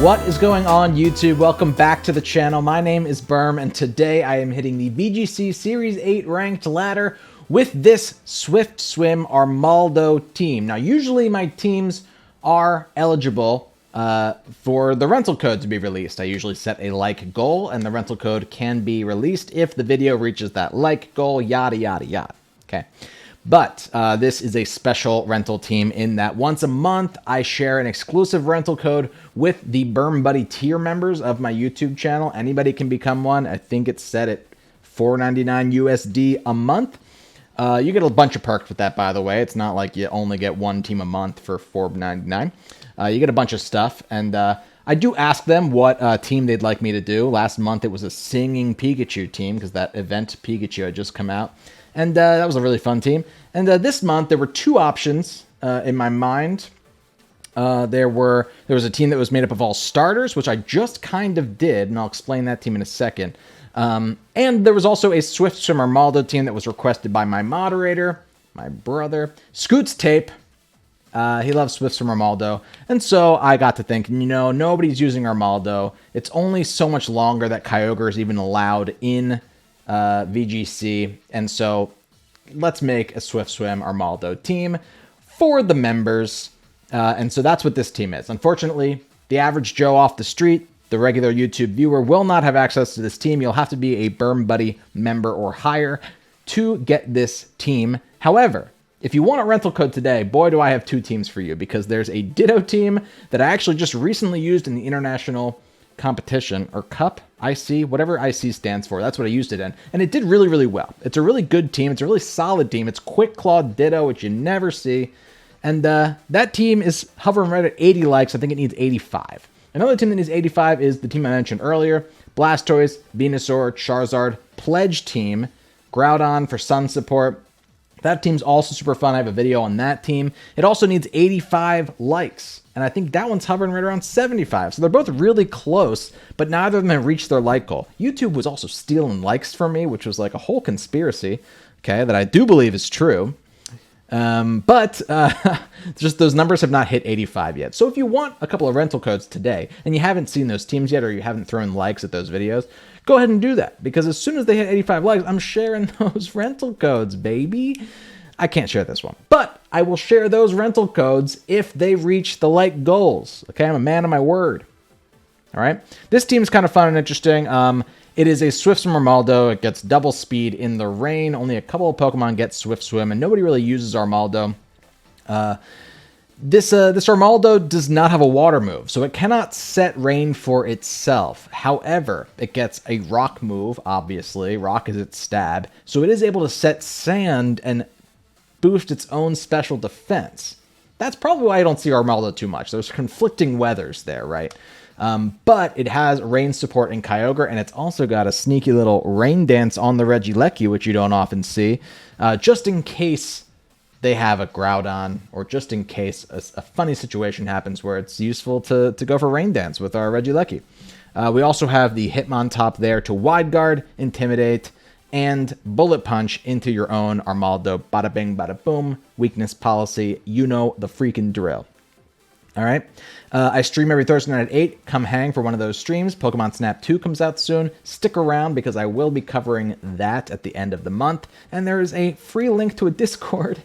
What is going on, YouTube? Welcome back to the channel. My name is Berm, and today I am hitting the VGC Series 8 ranked ladder with this Swift Swim Armaldo team. Now, usually my teams are eligible for the rental code to be released. I usually set a like goal, and the rental code can be released if the video reaches that like goal, yada, yada, yada. Okay. But this is a special rental team in that once a month, I share an exclusive rental code with the Berm Buddy tier members of my YouTube channel. Anybody can become one. I think it's set at $4.99 USD a month. You get a bunch of perks with that, by the way. It's not like you only get one team a month for $4.99. You get a bunch of stuff, and I do ask them what team they'd like me to do. Last month, it was a singing Pikachu team because that event Pikachu had just come out. And that was a really fun team. And this month, there were two options in my mind. There was a team that was made up of all starters, which I just kind of did, and I'll explain that team in a second. And there was also a Swift Swim Armaldo team that was requested by my moderator, my brother, Scoots Tape. He loves Swift Swim Armaldo. And so I got to thinking, you know, nobody's using Armaldo. It's only so much longer that Kyogre is even allowed in VGC, and so let's make a Swift Swim Armaldo team for the members, and so that's what this team is. Unfortunately, the average Joe off the street, the regular YouTube viewer, will not have access to this team. You'll have to be a Berm Buddy member or higher to get this team. However, if you want a rental code today, boy, do I have two teams for you, because there's a Ditto team that I actually just recently used in the international competition, or cup, IC, whatever IC stands for. That's what I used it in. And it did really, really well. It's a really good team. It's a really solid team. It's Quick Claw Ditto, which you never see. And that team is hovering right at 80 likes. I think it needs 85. Another team that needs 85 is the team I mentioned earlier. Blastoise, Venusaur, Charizard, Pledge team, Groudon for Sun support. That team's also super fun. I have a video on that team. It also needs 85 likes. And I think that one's hovering right around 75. So they're both really close, but neither of them have reached their like goal. YouTube was also stealing likes from me, which was like a whole conspiracy, okay, that I do believe is true. But just those numbers have not hit 85 yet. So if you want a couple of rental codes today, and you haven't seen those teams yet, or you haven't thrown likes at those videos, go ahead and do that. Because as soon as they hit 85 likes, I'm sharing those rental codes, baby. I can't share this one, but I will share those rental codes if they reach the like goals. Okay, I'm a man of my word. All right, this team is kind of fun and interesting. It is a Swift Swim Armaldo. It gets double speed in the rain. Only a couple of Pokemon get Swift Swim, and nobody really uses Armaldo. This Armaldo does not have a water move, so it cannot set rain for itself. However, it gets a rock move, obviously. Rock is its stab, so it is able to set sand and boost its own special defense. That's probably why I don't see Armaldo too much. There's conflicting weathers there, right? But it has rain support in Kyogre, and it's also got a sneaky little rain dance on the Regieleki, which you don't often see, just in case they have a Groudon, or just in case a funny situation happens where it's useful to go for rain dance with our Regieleki. We also have the Hitmontop there to wide guard, intimidate, and bullet punch into your own Armaldo. Bada bing, bada boom. Weakness policy. You know the freaking drill. All right. I stream every Thursday night at 8. Come hang for one of those streams. Pokemon Snap 2 comes out soon. Stick around because I will be covering that at the end of the month. And there is a free link to a Discord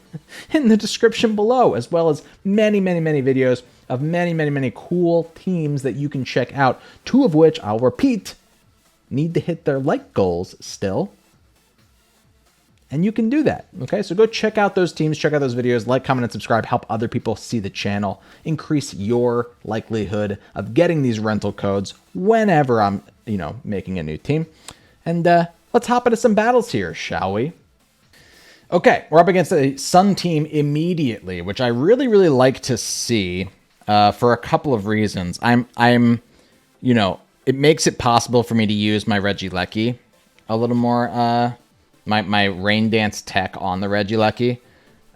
in the description below, as well as many, many, many videos of many, many, many cool teams that you can check out. Two of which, I'll repeat, need to hit their like goals still. And you can do that, okay? So go check out those teams, check out those videos, like, comment, and subscribe. Help other people see the channel. Increase your likelihood of getting these rental codes whenever I'm, making a new team. And let's hop into some battles here, shall we? Okay, we're up against a Sun team immediately, which I really, really like to see for a couple of reasons. It makes it possible for me to use my Regieleki a little more, my Rain Dance tech on the Regieleki,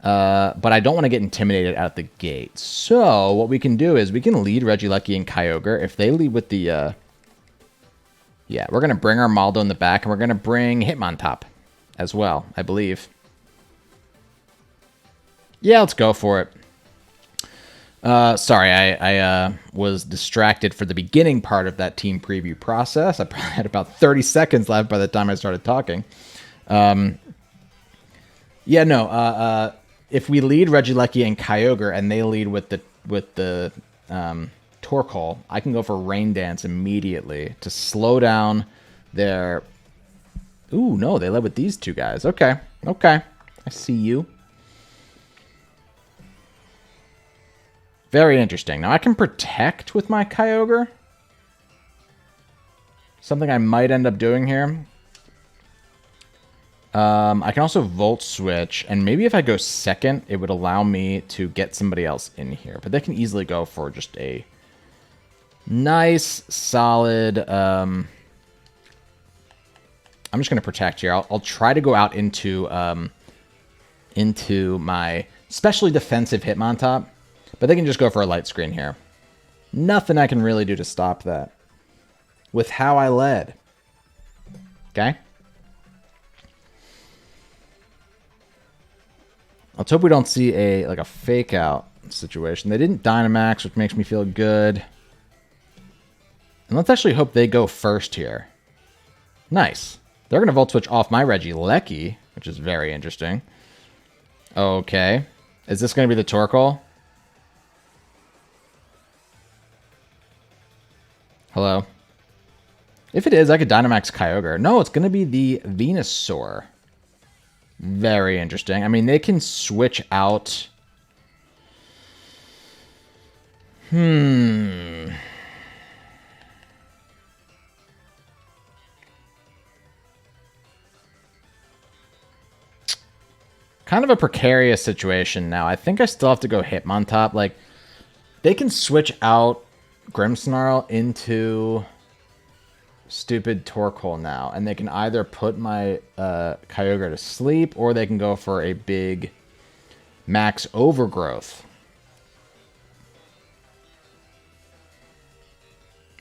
but I don't want to get intimidated out the gate. So what we can do is we can lead Regieleki and Kyogre. If they lead with the, we're going to bring Armaldo in the back, and we're going to bring Hitmontop as well, I believe. Yeah, let's go for it. Sorry, I was distracted for the beginning part of that team preview process. I probably had about 30 seconds left by the time I started talking. Yeah, no. If we lead Regieleki and Kyogre, and they lead with the Torkoal, I can go for Rain Dance immediately to slow down their. Ooh, no, they led with these two guys. Okay, okay, I see you. Very interesting. Now I can protect with my Kyogre. Something I might end up doing here. I can also Volt Switch, and maybe if I go second, it would allow me to get somebody else in here. But they can easily go for just a nice, solid... I'm just going to protect here. I'll try to go out into my specially defensive Hitmontop. But they can just go for a light screen here. Nothing I can really do to stop that. With how I led. Okay? Let's hope we don't see a fake out situation. They didn't Dynamax, which makes me feel good. And let's actually hope they go first here. Nice. They're going to Volt Switch off my Regieleki, which is very interesting. Okay. Is this going to be the Torkoal? Hello? If it is, I could Dynamax Kyogre. No, it's going to be the Venusaur. Very interesting. I mean, they can switch out... Kind of a precarious situation now. I think I still have to go Hitmontop. Like, they can switch out Grimmsnarl into stupid Torkoal now, and they can either put my Kyogre to sleep, or they can go for a big max overgrowth.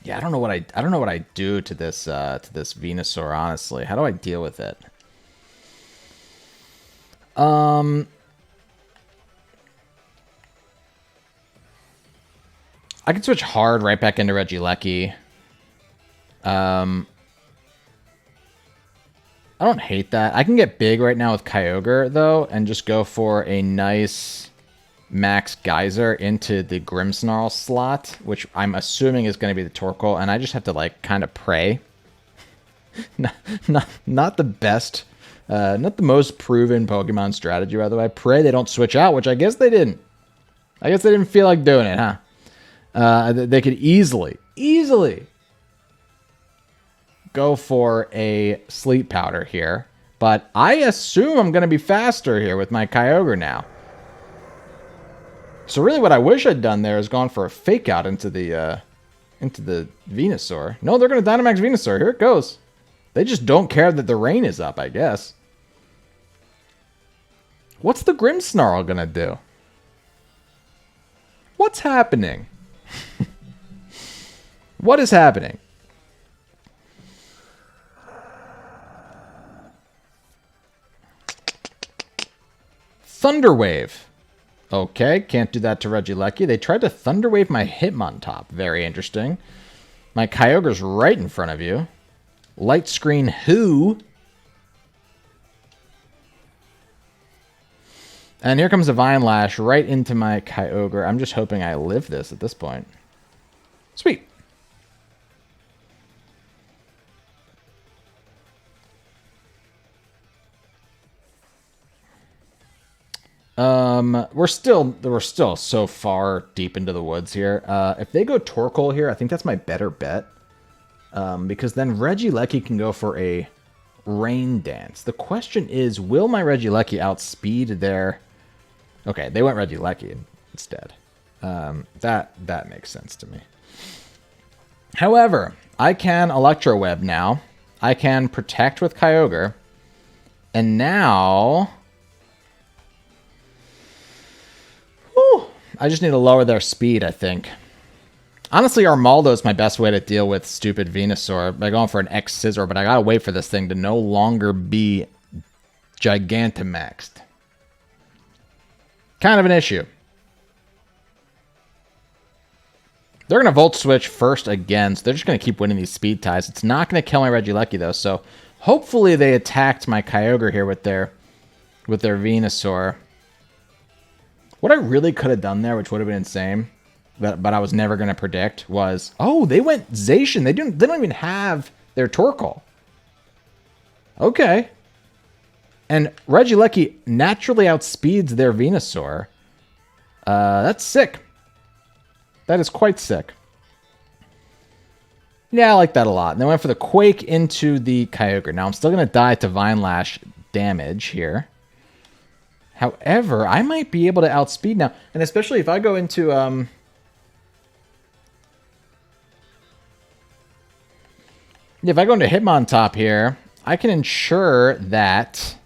Yeah, I don't know what I do to this Venusaur, honestly. How do I deal with it? I can switch hard right back into Regieleki. I don't hate that. I can get big right now with Kyogre, though, and just go for a nice Max Geyser into the Grimmsnarl slot, which I'm assuming is going to be the Torkoal, and I just have to, like, kind of pray. not the best, not the most proven Pokemon strategy, by the way. Pray they don't switch out, which I guess they didn't. I guess they didn't feel like doing it, huh? They could easily go for a Sleep Powder here. But I assume I'm going to be faster here with my Kyogre now. So really what I wish I'd done there is gone for a Fake Out into the Venusaur. No, they're going to Dynamax Venusaur. Here it goes. They just don't care that the rain is up, I guess. What's the Grimmsnarl going to do? What's happening? What is happening? Thunder Wave. Okay, can't do that to Regieleki. They tried to Thunder Wave my Hitmontop. Very interesting. My Kyogre's right in front of you. Light Screen who? And here comes a Vine Lash right into my Kyogre. I'm just hoping I live this at this point. Sweet. We're still so far deep into the woods here. If they go Torkoal here, I think that's my better bet. Because then Regieleki can go for a Rain Dance. The question is, will my Regieleki outspeed their... Okay, they went Regieleki instead. That makes sense to me. However, I can Electro Web now. I can Protect with Kyogre. And now... Whew, I just need to lower their speed, I think. Honestly, Armaldo is my best way to deal with stupid Venusaur by going for an X-Scissor, but I gotta wait for this thing to no longer be Gigantamaxed. Kind of an issue. They're going to Volt Switch first again, so they're just going to keep winning these speed ties. It's not going to kill my Regieleki, though, so hopefully they attacked my Kyogre here with their Venusaur. What I really could have done there, which would have been insane, but I was never going to predict, was... Oh, they went Zacian. They don't even have their Torkoal. Okay. And Regieleki naturally outspeeds their Venusaur. That's sick. That is quite sick. Yeah, I like that a lot. And they went for the Quake into the Kyogre. Now, I'm still going to die to Vine Lash damage here. However, I might be able to outspeed now. And especially if I go into... if I go into Hitmontop here, I can ensure that...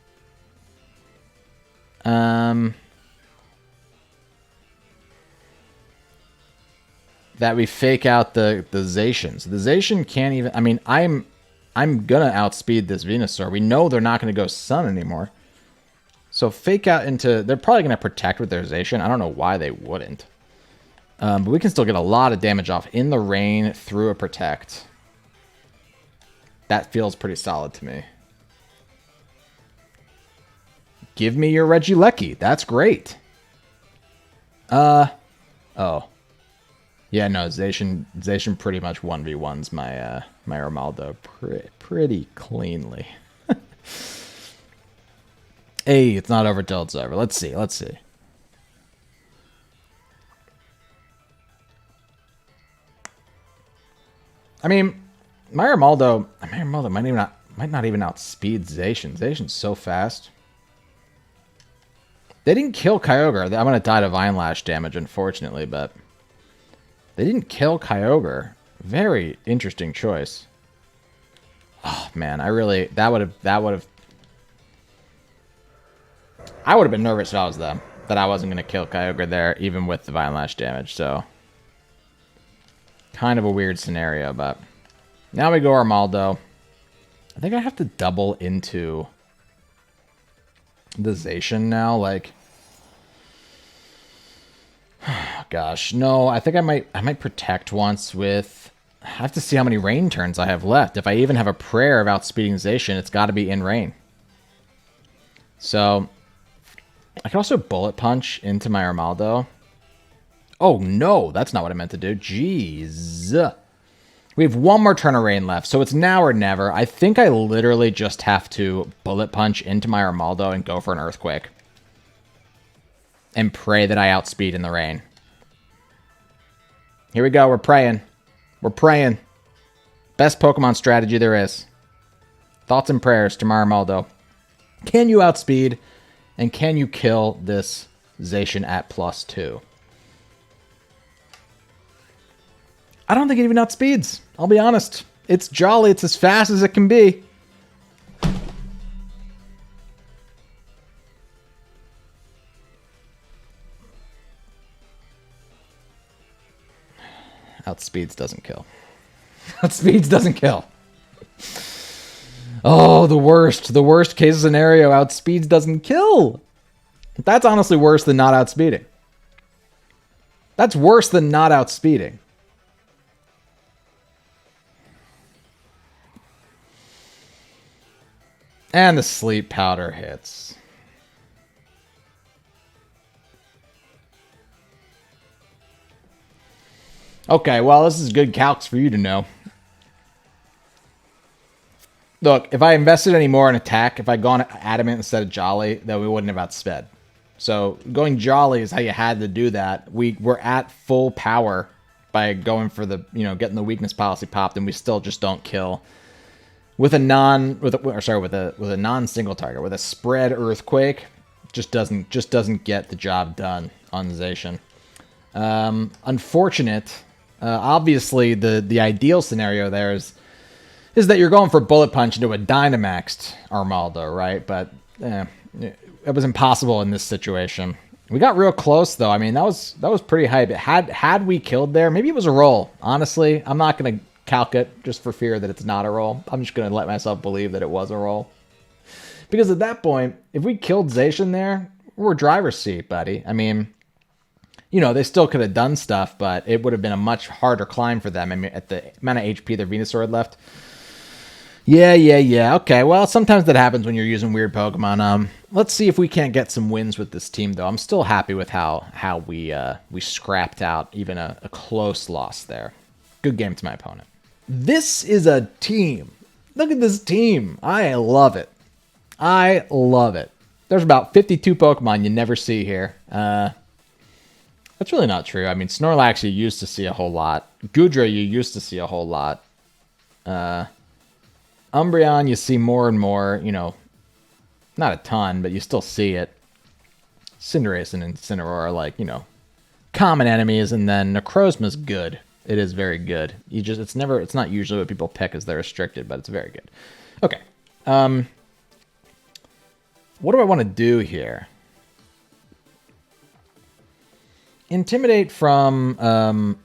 that we fake out the Zacian. So the Zacian can't even... I mean, I'm gonna outspeed this Venusaur. We know they're not gonna go Sun anymore. So fake out into... They're probably gonna protect with their Zacian. I don't know why they wouldn't. But we can still get a lot of damage off in the rain through a protect. That feels pretty solid to me. Give me your Regieleki. That's great. Oh. Yeah, no, Zacian pretty much 1v1s my my Armaldo pretty cleanly. Hey, it's not over till it's over. Let's see. I mean, my Armaldo might not even outspeed Zacian. Zacian's so fast. They didn't kill Kyogre. I'm gonna die to Vine Lash damage, unfortunately, but they didn't kill Kyogre. Very interesting choice. Oh man, I would have been nervous if I was them, that I wasn't gonna kill Kyogre there, even with the Vine Lash damage. So kind of a weird scenario, but now we go Armaldo. I think I have to double into the Zacian now, like... Gosh, no, I think I might protect once with... I have to see how many rain turns I have left. If I even have a prayer of outspeeding Zacian, it's got to be in rain. So, I can also Bullet Punch into my Armaldo. Oh, no, that's not what I meant to do. Jeez. We have one more turn of rain left, so it's now or never. I think I literally just have to Bullet Punch into my Armaldo and go for an Earthquake. And pray that I outspeed in the rain. Here we go, we're praying. We're praying. Best Pokemon strategy there is. Thoughts and prayers to my Armaldo. Can you outspeed? And can you kill this Zacian at +2? I don't think it even outspeeds. I'll be honest. It's jolly. It's as fast as it can be. Outspeeds doesn't kill. Outspeeds doesn't kill. Oh, the worst. The worst case scenario. Outspeeds doesn't kill. That's honestly worse than not outspeeding. That's worse than not outspeeding. And the sleep powder hits. Okay, well, this is good calcs for you to know. Look, if I invested any more in attack, if I'd gone Adamant instead of Jolly, then we wouldn't have outsped. So going Jolly is how you had to do that. We were at full power by going for the, getting the weakness policy popped, and we still just don't kill. With a non-single target, with a spread Earthquake, just doesn't get the job done on Zacian. Unfortunate. Obviously, the ideal scenario there is that you're going for Bullet Punch into a Dynamaxed Armaldo, right? But it was impossible in this situation. We got real close, though. I mean, that was pretty hype. Had we killed there, maybe it was a roll. Honestly, I'm not going to calc it just for fear that it's not a roll. I'm just going to let myself believe that it was a roll. Because at that point, if we killed Zacian there, we're driver's seat, buddy. I mean, you know, they still could have done stuff, but it would have been a much harder climb for them. I mean, at the amount of HP their Venusaur had left. Yeah. Okay, well, sometimes that happens when you're using weird Pokemon. Let's see if we can't get some wins with this team, though. I'm still happy with how we scrapped out even a close loss there. Good game to my opponent. This is a team. Look at this team. I love it. I love it. There's about 52 Pokemon you never see here. That's really not true. I mean, Snorlax you used to see a whole lot. Goodra you used to see a whole lot. Umbreon you see more and more. You know, not a ton, but you still see it. Cinderace and Incineroar are like, you know, common enemies, and then Necrozma's good. It is very good. It's not usually what people pick as they're restricted, but it's very good. Okay. What do I want to do here? Intimidate from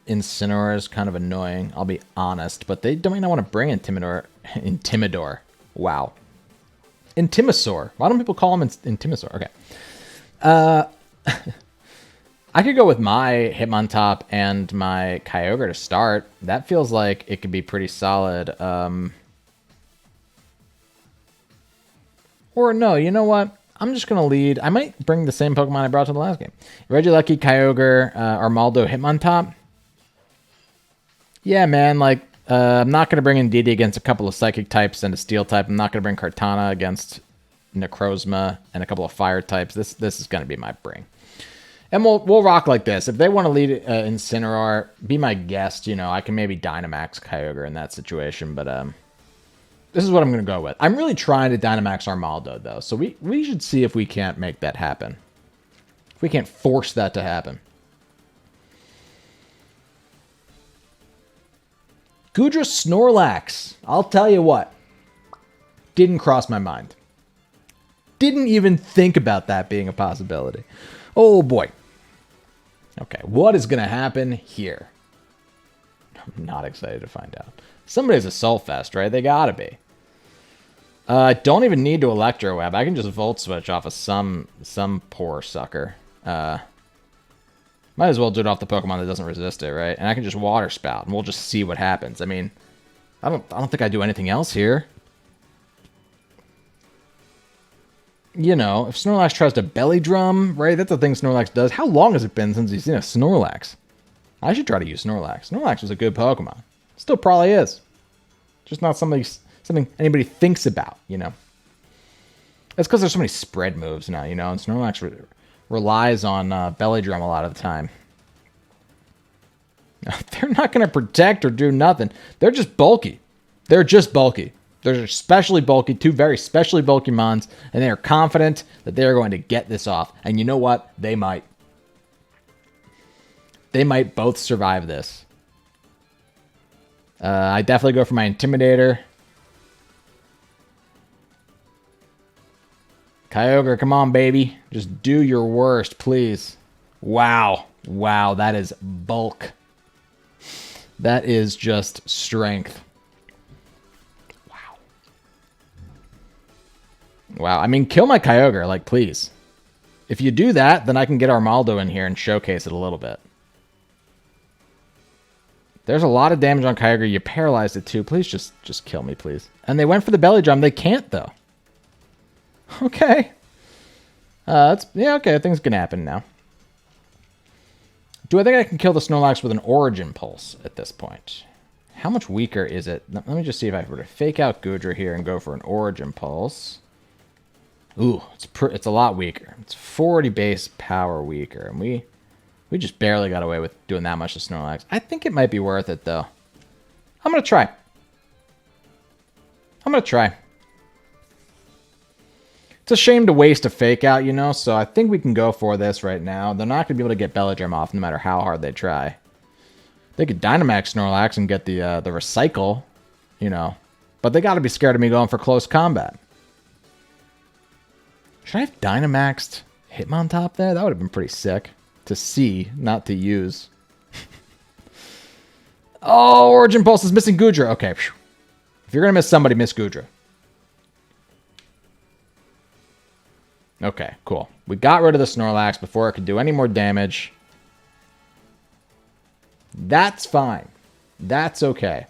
Incineroar is kind of annoying, I'll be honest, but they don't even want to bring Intimidor. Wow. Intimisaur. Why don't people call him Intimisaur? Okay. I could go with my Hitmontop and my Kyogre to start. That feels like it could be pretty solid. Or no, you know what? I'm just going to lead. I might bring the same Pokemon I brought to the last game. Regieleki, Kyogre, Armaldo, Hitmontop. Yeah, man. Like, I'm not going to bring Indeedee against a couple of Psychic types and a Steel type. I'm not going to bring Kartana against Necrozma and a couple of Fire types. This is going to be my bring. And we'll rock like this. If they want to lead Incineroar, be my guest. You know, I can maybe Dynamax Kyogre in that situation, but this is what I'm going to go with. I'm really trying to Dynamax Armaldo, though, so we should see if we can't make that happen. If we can't force that to happen. Goodra Snorlax. I'll tell you what. Didn't cross my mind. Didn't even think about that being a possibility. Oh, boy. Okay, what is going to happen here? I'm not excited to find out. Somebody's a Sulfest, right? They gotta be. I don't even need to Electro Web. I can just Volt Switch off of some poor sucker. Might as well do it off the Pokemon that doesn't resist it, right? And I can just Water Spout, and we'll just see what happens. I mean, I don't think I do anything else here. You know, if Snorlax tries to Belly Drum, right? That's the thing Snorlax does. How long has it been since you've seen a Snorlax? I should try to use Snorlax. Snorlax was a good Pokemon. Still probably is. Just not something anybody thinks about, you know? That's because there's so many spread moves now, you know? And Snorlax relies on Belly Drum a lot of the time. They're not going to protect or do nothing. They're just bulky. They're just bulky. They're especially bulky, two very specially bulky mons, and they are confident that they are going to get this off. And you know what? They might. They might both survive this. I definitely go for my Intimidator. Kyogre, come on, baby. Just do your worst, please. Wow. Wow, that is bulk. That is just strength. Wow. Wow, I mean, kill my Kyogre, like, please. If you do that, then I can get Armaldo in here and showcase it a little bit. There's a lot of damage on Kyogre. You paralyzed it too. Please just kill me, please. And they went for the Belly Drum. They can't, though. Okay. Yeah, okay. Things can happen now. Do I think I can kill the Snorlax with an Origin Pulse at this point? How much weaker is it? Let me just see if I were to fake out Goodra here and go for an Origin Pulse. Ooh, it's a lot weaker. It's 40 base power weaker. And we just barely got away with doing that much to Snorlax. I think it might be worth it, though. I'm going to try. It's a shame to waste a fake out, you know, so I think we can go for this right now. They're not going to be able to get Belly Drum off no matter how hard they try. They could Dynamax Snorlax and get the Recycle, you know, but they got to be scared of me going for close combat. Should I have Dynamaxed Hitmontop there? That would have been pretty sick. To see, not to use. Oh, Origin Pulse is missing Goodra. Okay. If you're going to miss somebody, miss Goodra. Okay, cool. We got rid of the Snorlax before it could do any more damage. That's fine. That's okay.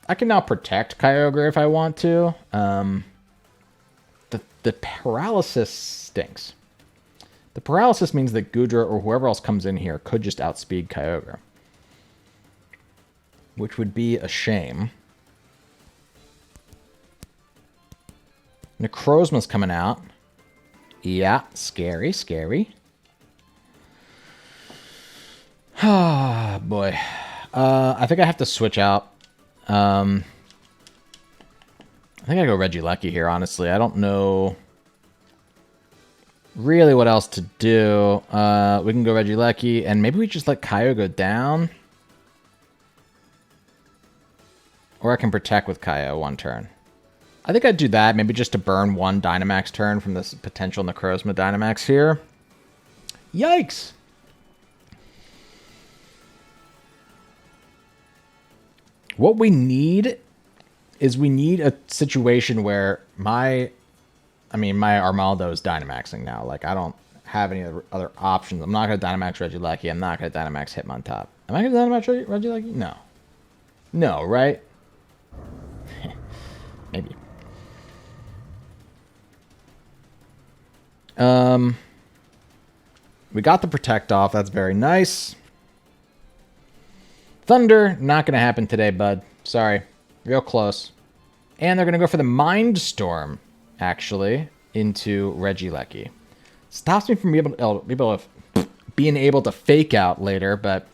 I can now protect Kyogre if I want to. The paralysis stinks. The paralysis means that Goodra or whoever else comes in here could just outspeed Kyogre, which would be a shame. Necrozma's coming out. Yeah, scary, scary. Ah, boy. I think I have to switch out. I think I go Regieleki here, honestly. I don't know really what else to do. We can go Regieleki, and maybe we just let Kyogre go down. Or I can protect with Kyogre one turn. I think I'd do that, maybe just to burn one Dynamax turn from this potential Necrozma Dynamax here. Yikes! What we need is we need a situation where my Armaldo is Dynamaxing now. Like, I don't have any other options. I'm not going to Dynamax Regieleki. I'm not going to Dynamax Hitmontop. Am I going to Dynamax Regieleki? No. No, right? Maybe. We got the Protect off. That's very nice. Thunder, not going to happen today, bud. Sorry. Real close. And they're going to go for the Mind Storm, actually, into Regieleki. Stops me from being able to fake out later, but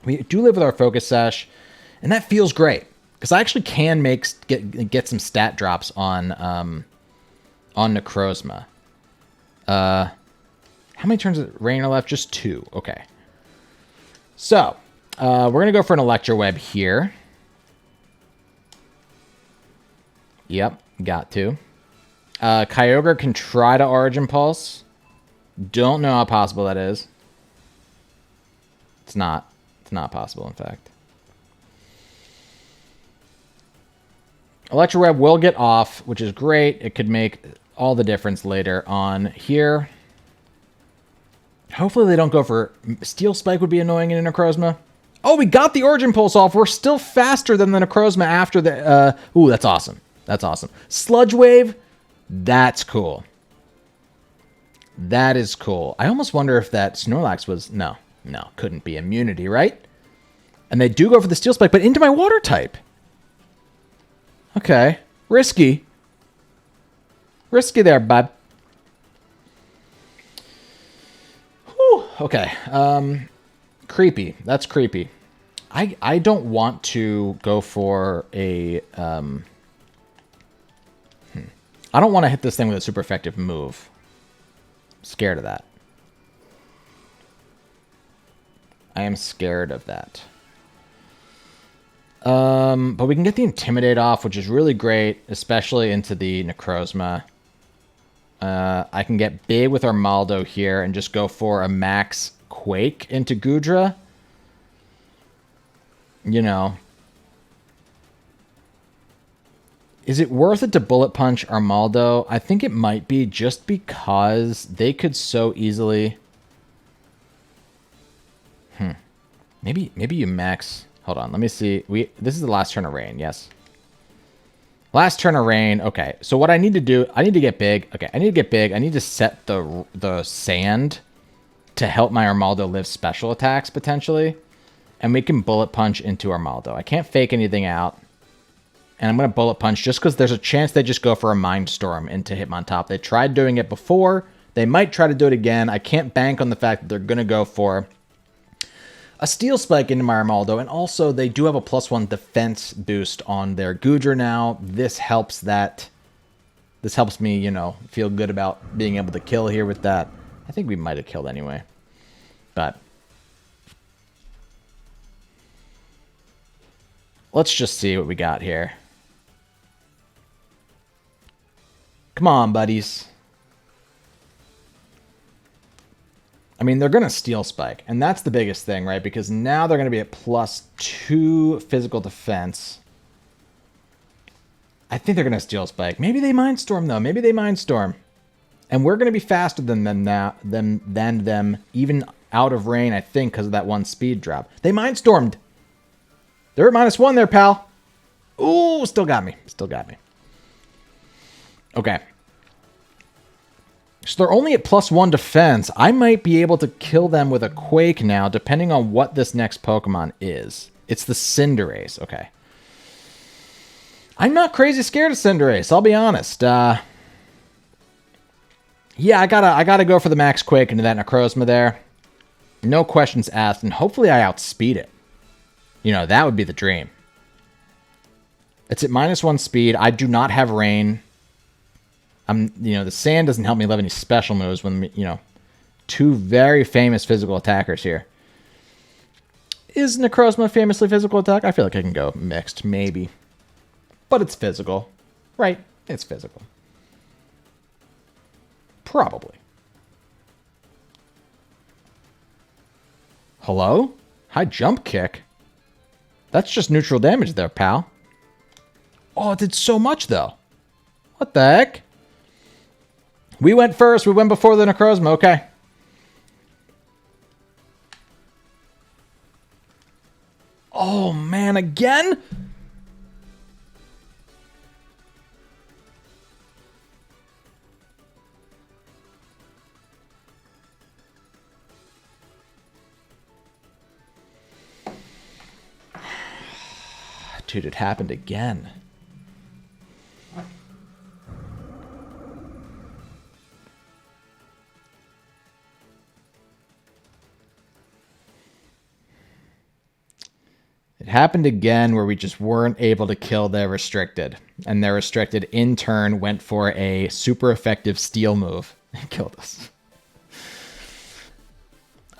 we do live with our Focus Sash, and that feels great. Because I actually can get some stat drops on Necrozma. How many turns of rain are left? Just 2. Okay. So, we're going to go for an Electroweb here. Yep, got to. Kyogre can try to Origin Pulse. Don't know how possible that is. It's not. It's not possible, in fact. Electroweb will get off, which is great. It could make all the difference later on here. Hopefully they don't go for... Steel Spike would be annoying in a Necrozma. Oh, we got the Origin Pulse off. We're still faster than the Necrozma after the... Ooh, that's awesome. That's awesome. Sludge Wave, that's cool. That is cool. I almost wonder if that Snorlax was... No, couldn't be immunity, right? And they do go for the Steel Spike, but into my Water type. Okay. Risky. Risky there, bud. Whew. Okay. Creepy. That's creepy. I don't want to go for a... I don't want to hit this thing with a super effective move. I'm scared of that. I am scared of that. But we can get the Intimidate off, which is really great, especially into the Necrozma. I can get big with Armaldo here and just go for a max Quake into Goodra. You know. Is it worth it to Bullet Punch Armaldo? I think it might be, just because they could so easily... Maybe you max... Hold on, let me see. This is the last turn of rain, yes. Last turn of rain. Okay, so what I need to do... I need to get big. Okay, I need to get big. I need to set the sand to help my Armaldo live special attacks, potentially. And we can Bullet Punch into Armaldo. I can't fake anything out. And I'm going to Bullet Punch just because there's a chance they just go for a Mind Storm into Hitmontop. They tried doing it before. They might try to do it again. I can't bank on the fact that they're going to go for a Steel Spike into my Armaldo. And also, they do have a +1 defense boost on their Goodra now. This helps that. This helps me, you know, feel good about being able to kill here with that. I think we might have killed anyway. But let's just see what we got here. Come on, buddies. I mean, they're going to Steel Spike, and that's the biggest thing, right? Because now they're going to be at +2 physical defense. I think they're going to Steel Spike. Maybe they Mind Storm, though. Maybe they Mind Storm. And we're going to be faster than them now, than them, even out of rain, I think, because of that one speed drop. They Mindstormed. They're at -1 there, pal. Ooh, still got me. Still got me. Okay. So they're only at +1 defense. I might be able to kill them with a Quake now, depending on what this next Pokemon is. It's the Cinderace. Okay. I'm not crazy scared of Cinderace, I'll be honest. Yeah, I gotta go for the Max Quake into that Necrozma there. No questions asked, and hopefully I outspeed it. You know, that would be the dream. It's at -1 speed. I do not have rain. The sand doesn't help me live any special moves when, two very famous physical attackers here. Is Necrozma famously physical attack? I feel like I can go mixed, maybe. But it's physical, right? It's physical. Probably. Hello? High jump kick? That's just neutral damage there, pal. Oh, it did so much, though. What the heck? We went first. We went before the Necrozma. Okay. Oh, man. Again? Dude, it happened again. It happened again where we just weren't able to kill their restricted. And their restricted, in turn, went for a super effective steal move and killed us.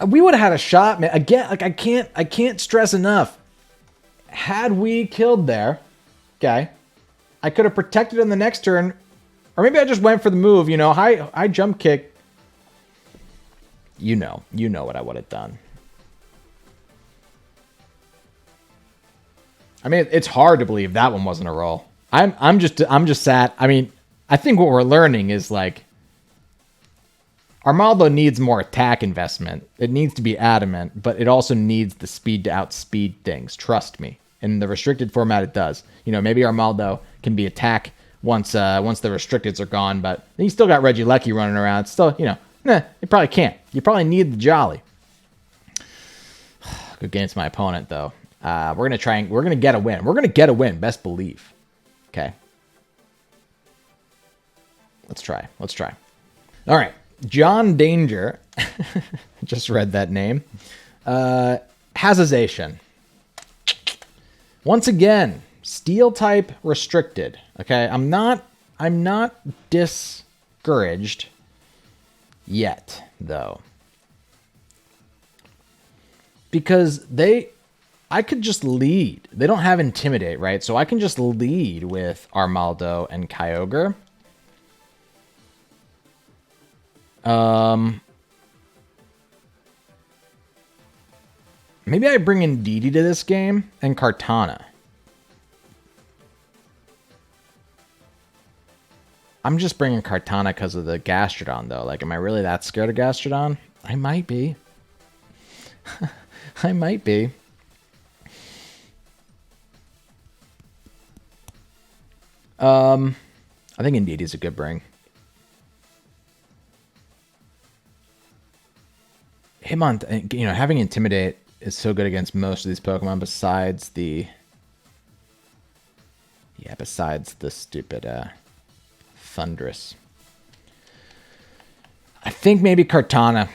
We would have had a shot, man. Again, like I can't stress enough. Had we killed there, okay, I could have protected on the next turn. Or maybe I just went for the move, high jump kick. You know what I would have done. I mean, it's hard to believe that one wasn't a roll. I'm just sad. I mean, I think what we're learning is like Armaldo needs more attack investment. It needs to be adamant, but it also needs the speed to outspeed things. Trust me. In the restricted format, it does. Maybe Armaldo can be attack once the restricteds are gone, but you still got Regieleki running around. It's still, you probably can't. You probably need the Jolly. Good against my opponent, though. We're gonna get a win. We're gonna get a win, best believe. Okay. Let's try. All right. John Danger. Just read that name. Hazazation. Once again, steel type restricted. Okay. I'm not discouraged yet, though. Because I could just lead. They don't have Intimidate, right? So I can just lead with Armaldo and Kyogre. Maybe I bring in Didi to this game and Kartana. I'm just bringing Kartana because of the Gastrodon, though. Like, am I really that scared of Gastrodon? I might be. I might be. I think Indeedee's a good bring. Hitmon, having Intimidate is so good against most of these Pokemon besides the stupid Thundurus. I think maybe Kartana.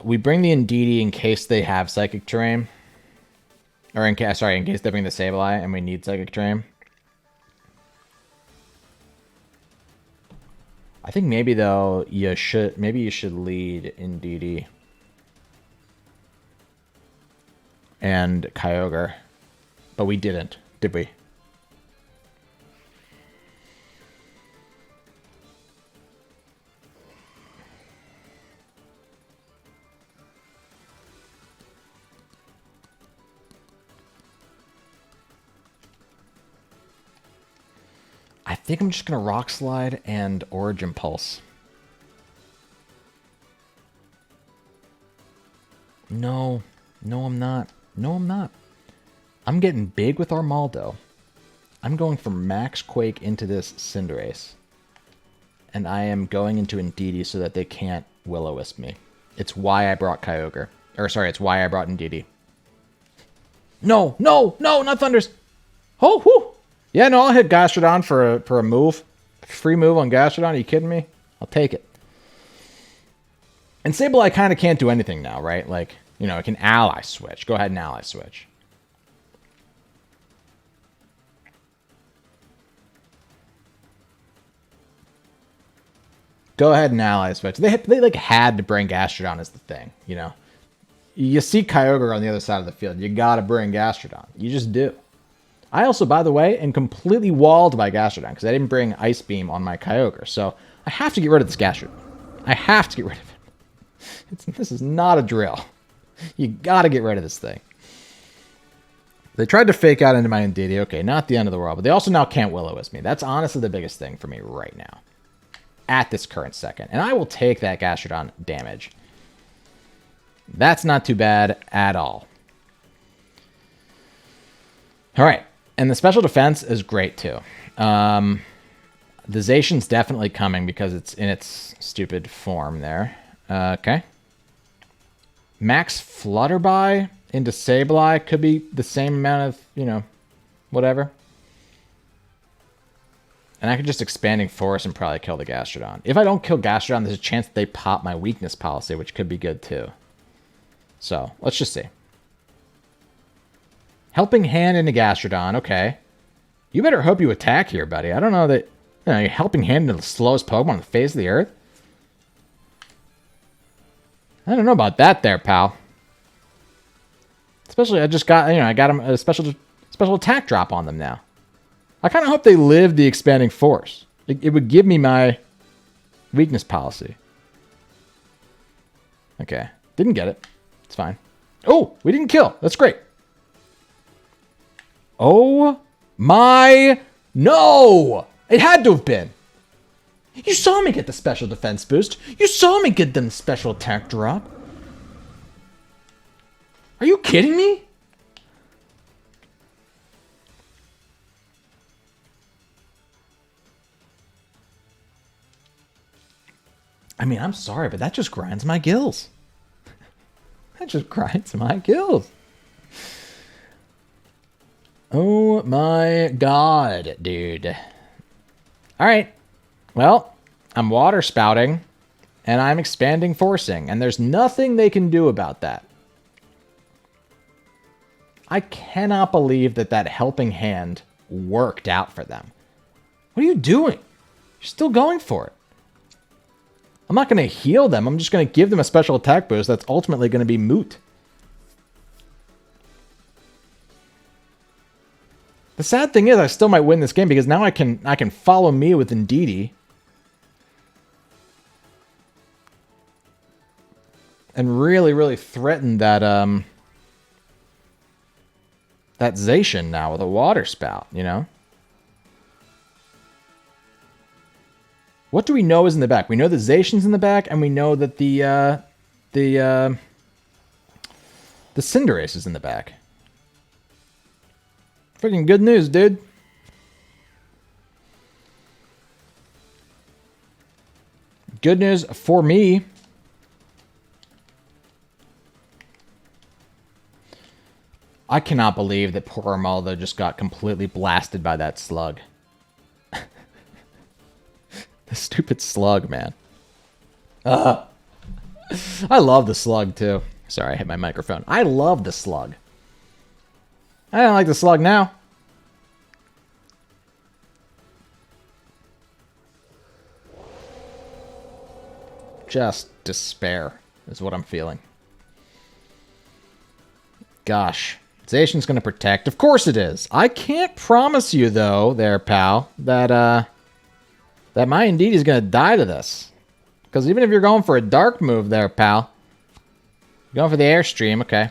We bring the Indeedee in case they have Psychic Terrain. Or in case they bring the Sableye and we need Psychic Terrain. I think maybe though you should lead Indeedee and Kyogre. But we didn't, did we? I think I'm just going to Rock Slide and Origin Pulse. No. No, I'm not. No, I'm not. I'm getting big with Armaldo. I'm going for Max Quake into this Cinderace. And I am going into Indeedee so that they can't Will-O-Wisp me. It's why I brought Kyogre. Or, sorry, it's why I brought Indeedee. No, no, no, not Thunders. Oh, whew. Yeah, no, I'll hit Gastrodon for a move. Free move on Gastrodon. Are you kidding me? I'll take it. And Sableye kind of can't do anything now, right? Like, you know, it can ally switch. Go ahead and ally switch. Go ahead and ally switch. They like had to bring Gastrodon as the thing, you know. You see Kyogre on the other side of the field. You got to bring Gastrodon. You just do. I also, by the way, am completely walled by Gastrodon because I didn't bring Ice Beam on my Kyogre. So I have to get rid of this Gastrodon. I have to get rid of it. This is not a drill. You got to get rid of this thing. They tried to fake out into my Indeedee. Okay, not the end of the world. But they also now can't Will-O-Wisp me. That's honestly the biggest thing for me right now. At this current second. And I will take that Gastrodon damage. That's not too bad at all. All right. And the special defense is great too. The Zacian's definitely coming because it's in its stupid form there. Okay. Max Flutterby into Sableye could be the same amount of, you know, whatever. And I could just Expanding Force and probably kill the Gastrodon. If I don't kill Gastrodon, there's a chance that they pop my weakness policy, which could be good too. So, let's just see. Helping Hand into Gastrodon, okay. You better hope you attack here, buddy. I don't know that... You know, you're Helping Hand into the slowest Pokemon on the face of the earth? I don't know about that there, pal. Especially, I just got... You know, I got him a special attack drop on them now. I kind of hope they live the Expanding Force. It would give me my weakness policy. Okay. Didn't get it. It's fine. Oh, we didn't kill. That's great. Oh my... No! It had to have been. You saw me get the special defense boost. You saw me get them special attack drop. Are you kidding me? I mean, I'm sorry, but that just grinds my gills. That just grinds my gills. Oh my god, dude. Alright. Well, I'm Water Spouting, and I'm Expanding Forcing, and there's nothing they can do about that. I cannot believe that that Helping Hand worked out for them. What are you doing? You're still going for it. I'm not going to heal them. I'm just going to give them a special attack boost that's ultimately going to be moot. The sad thing is I still might win this game because now I can follow me with Indeedee. And really, really threaten that that Zacian now with a Water Spout, you know? What do we know is in the back? We know the Zacian's in the back, and we know that the Cinderace is in the back. Freaking good news, dude. Good news for me. I cannot believe that poor Armaldo just got completely blasted by that slug. The stupid slug, man. I love the slug, too. Sorry, I hit my microphone. I love the slug. I don't like the slug now. Just despair is what I'm feeling. Gosh. Zacian's going to protect. Of course it is. I can't promise you, though, there, pal, that my Indeedee is going to die to this. Because even if you're going for a dark move there, pal. You're going for the Airstream, okay.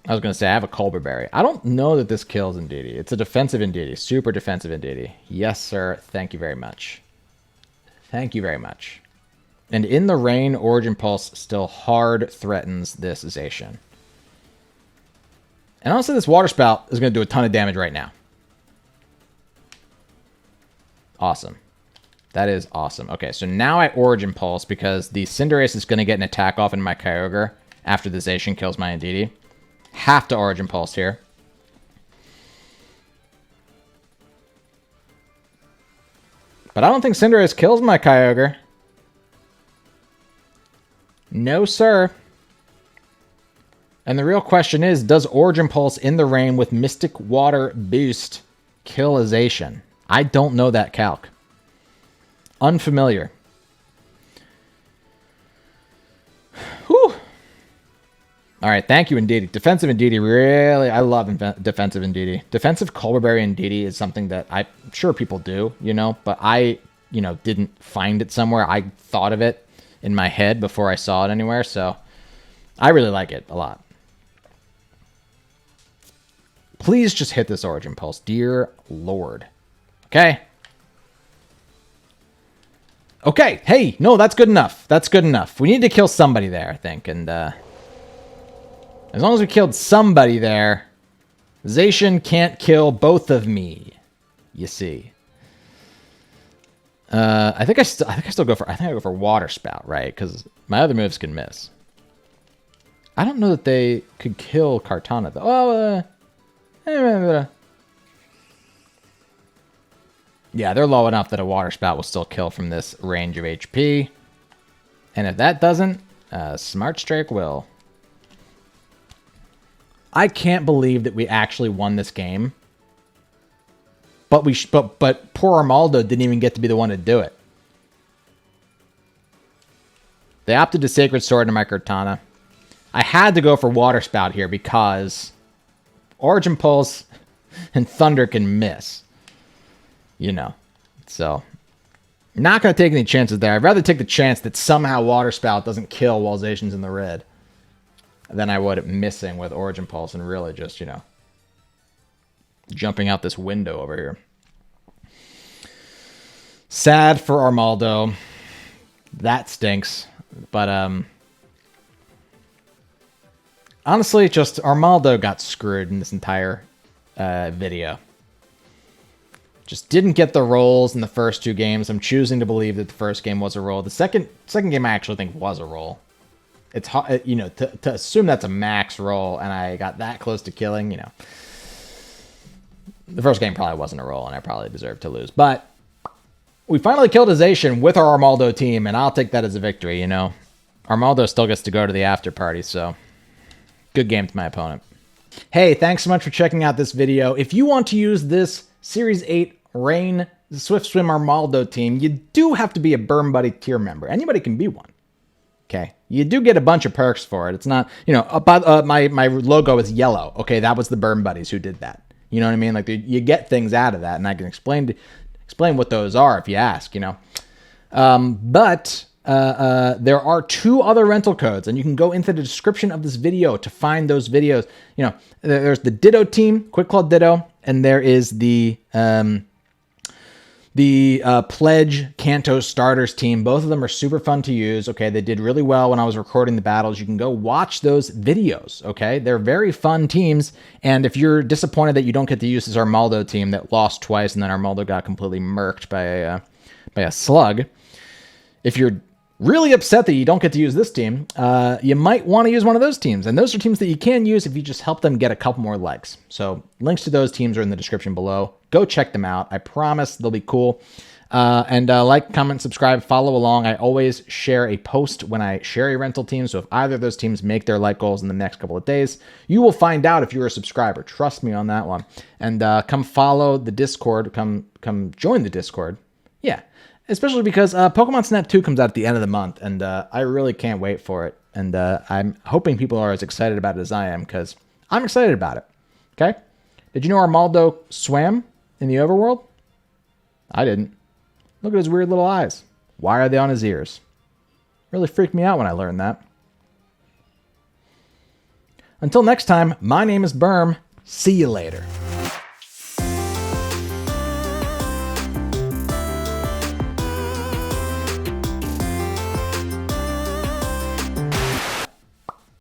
I was going to say, I have a Culber Berry. I don't know that this kills Indeedee. It's a defensive Indeedee. Super defensive Indeedee. Yes, sir. Thank you very much. Thank you very much. And in the rain, Origin Pulse still hard threatens this Zacian. And honestly, this Water Spout is going to do a ton of damage right now. Awesome. That is awesome. Okay, so now I Origin Pulse because the Cinderace is going to get an attack off in my Kyogre after the Zacian kills my Indeedee. Have to Origin Pulse here. But I don't think Cinderace kills my Kyogre. No, sir. And the real question is, does Origin Pulse in the rain with Mystic Water Boost kill a Zacian? I don't know that calc. Unfamiliar. Whew. All right, thank you, Indeedee. Defensive Indeedee, really, I love defensive Indeedee. Defensive Culber Berry Indeedee is something that I'm sure people do, you know, but I, you know, didn't find it somewhere. I thought of it in my head before I saw it anywhere, so I really like it a lot. Please just hit this Origin Pulse, dear Lord. Okay. Okay, hey, no, that's good enough. That's good enough. We need to kill somebody there, I think, and as long as we killed somebody there, Zacian can't kill both of me. You see. I think I still go for Water Spout, right? Because my other moves can miss. I don't know that they could kill Kartana though. Yeah, they're low enough that a Water Spout will still kill from this range of HP. And if that doesn't, Smart Strike will. I can't believe that we actually won this game. But but poor Armaldo didn't even get to be the one to do it. They opted to Sacred Sword into my Kartana. I had to go for Water Spout here because Origin Pulse and Thunder can miss. You know. So, not going to take any chances there. I'd rather take the chance that somehow Water Spout doesn't kill while Zacian's in the red than I would missing with Origin Pulse and really just, you know, jumping out this window over here. Sad for Armaldo. That stinks. But, honestly, just Armaldo got screwed in this entire video. Just didn't get the rolls in the first two games. I'm choosing to believe that the first game was a roll. The second game I actually think was a roll. It's hard, you know, to assume that's a max roll, and I got that close to killing, you know. The first game probably wasn't a roll, and I probably deserved to lose. But we finally killed a Zacian with our Armaldo team, and I'll take that as a victory, you know. Armaldo still gets to go to the after party, so good game to my opponent. Hey, thanks so much for checking out this video. If you want to use this Series 8 Rain Swift Swim Armaldo team, you do have to be a Burn Buddy tier member. Anybody can be one. Okay, you do get a bunch of perks for it. It's not, you know, my logo is yellow. Okay, that was the Burn Buddies who did that. You know what I mean? Like, you get things out of that, and I can explain what those are if you ask, you know. But there are two other rental codes, and you can go into the description of this video to find those videos. You know, there's the Ditto team, Quick Claw Ditto, and there is the Pledge Kanto Starters team. Both of them are super fun to use. Okay, they did really well when I was recording the battles. You can go watch those videos. Okay, they're very fun teams. And if you're disappointed that you don't get to use this Armaldo team that lost twice and then Armaldo got completely murked by a slug, if you're really upset that you don't get to use this team, you might want to use one of those teams. And those are teams that you can use if you just help them get a couple more likes. So links to those teams are in the description below. Go check them out. I promise they'll be cool. And like, comment, subscribe, follow along. I always share a post when I share a rental team. So if either of those teams make their like goals in the next couple of days, you will find out if you're a subscriber. Trust me on that one. And come follow the Discord. Come join the Discord. Yeah. Especially because Pokemon Snap 2 comes out at the end of the month, and I really can't wait for it. And I'm hoping people are as excited about it as I am, because I'm excited about it. Okay? Did you know Armaldo swam in the overworld? I didn't. Look at his weird little eyes. Why are they on his ears? Really freaked me out when I learned that. Until next time, my name is Berm. See you later.